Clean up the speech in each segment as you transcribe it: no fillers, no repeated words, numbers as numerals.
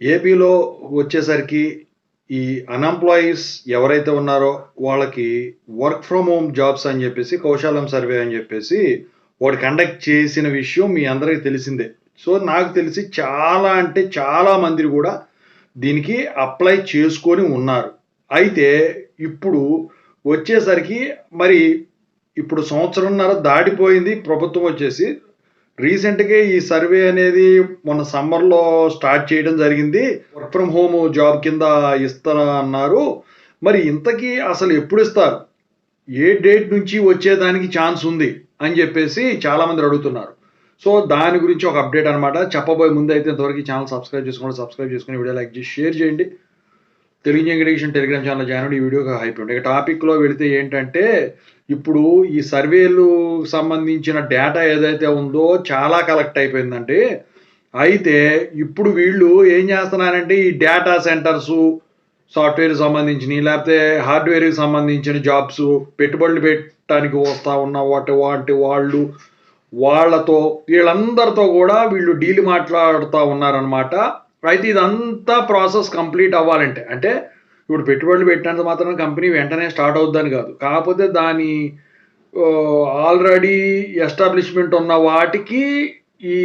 ఏపీలో వచ్చేసరికి ఈ అన్‌ఎంప్లాయీస్ ఎవరైతే ఉన్నారో వాళ్ళకి వర్క్ ఫ్రమ్ హోమ్ జాబ్స్ అని చెప్పేసి కౌశలం సర్వే అని చెప్పేసి ఒకటి కండక్ట్ చేసిన విషయం మీ అందరికీ తెలిసిందే. సో, నాకు తెలిసి చాలా అంటే చాలా మంది కూడా దీనికి అప్లై చేసుకొని ఉన్నారు. అయితే ఇప్పుడు వచ్చేసరికి మరి ఇప్పుడు సంవత్సరంన్నర దాటిపోయింది ప్రభుత్వం వచ్చేసి. రీసెంట్‌గా ఈ సర్వే అనేది మొన్న సమ్మర్‌లో స్టార్ట్ చేయడం జరిగింది. వర్క్ ఫ్రమ్ హోమ్ జాబ్ కింద ఇస్తా అన్నారు. మరి ఇంతకీ అసలు ఎప్పుడిస్తారు? ఏ డేట్ నుంచి వచ్చేదానికి ఛాన్స్ ఉంది? అని చెప్పేసి చాలామంది అడుగుతున్నారు. సో, దాని గురించి ఒక అప్డేట్ అనమాట. చెప్పబోయే ముందైతే ఇంతవరకు ఈ ఛానల్ సబ్స్క్రైబ్ చేసుకొని వీడియో లైక్ చేసి షేర్ చేయండి. Telugu English Telegram channel join అవ్వండి. ఈ వీడియోకి హైప్ ఉంది. ఇక టాపిక్‌లో వెళితే ఏంటంటే, ఇప్పుడు ఈ సర్వేలు సంబంధించిన డేటా ఏదైతే ఉందో చాలా కలెక్ట్ అయిపోయిందండి. అయితే ఇప్పుడు వీళ్ళు ఏం చేస్తున్నారంటే ఈ డేటా సెంటర్సు, సాఫ్ట్‌వేర్‌కి సంబంధించినయి లేకపోతే హార్డ్‌వేర్‌కి సంబంధించిన జాబ్సు పెట్టుబడులు పెట్టడానికి వస్తా ఉన్న వాటి వాళ్ళు వాళ్ళతో వీళ్ళందరితో కూడా వీళ్ళు డీల్ మాట్లాడుతా ఉన్నారనమాట. అయితే ఇదంతా ప్రాసెస్ కంప్లీట్ అవ్వాలంటే అంటే ఇప్పుడు పెట్టుబడులు పెట్టినంత మాత్రాన కంపెనీ వెంటనే స్టార్ట్ అవుద్దని కాదు. కాకపోతే దాని ఆల్రెడీ ఎస్టాబ్లిష్మెంట్ ఉన్న వాటికి ఈ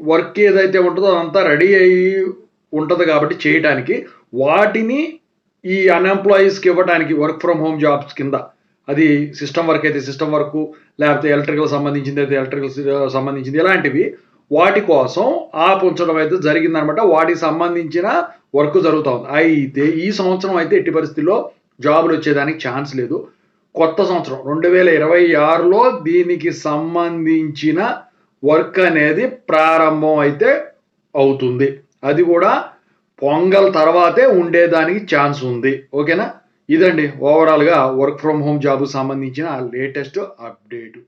వర్క్ ఏదైతే ఉంటుందో అదంతా రెడీ అయ్యి ఉంటుంది కాబట్టి చేయటానికి వాటిని ఈ అన్‌ఎంప్లాయీస్‌కి ఇవ్వడానికి వర్క్ ఫ్రమ్ హోమ్ జాబ్స్ కింద అది సిస్టమ్ వర్క్ అయితే సిస్టమ్ వర్క్ లేకపోతే ఎలక్ట్రికల్ సంబంధించింది అయితే ఎలక్ట్రికల్ సంబంధించింది ఇలాంటివి వాటి కోసం ఉంచడం అయితే జరిగిందనమాట. వాటికి సంబంధించిన వర్క్ జరుగుతూ ఉంది. అయితే ఈ సంవత్సరం అయితే ఎట్టి పరిస్థితుల్లో జాబులు వచ్చేదానికి ఛాన్స్ లేదు. కొత్త సంవత్సరం 2026లో దీనికి సంబంధించిన వర్క్ అనేది ప్రారంభం అయితే అవుతుంది. అది కూడా పొంగల్ తర్వాతే ఉండేదానికి ఛాన్స్ ఉంది. ఓకేనా? ఇదండి ఓవరాల్‌గా వర్క్ ఫ్రమ్ హోమ్ జాబ్‌కి సంబంధించిన లేటెస్ట్ అప్డేట్.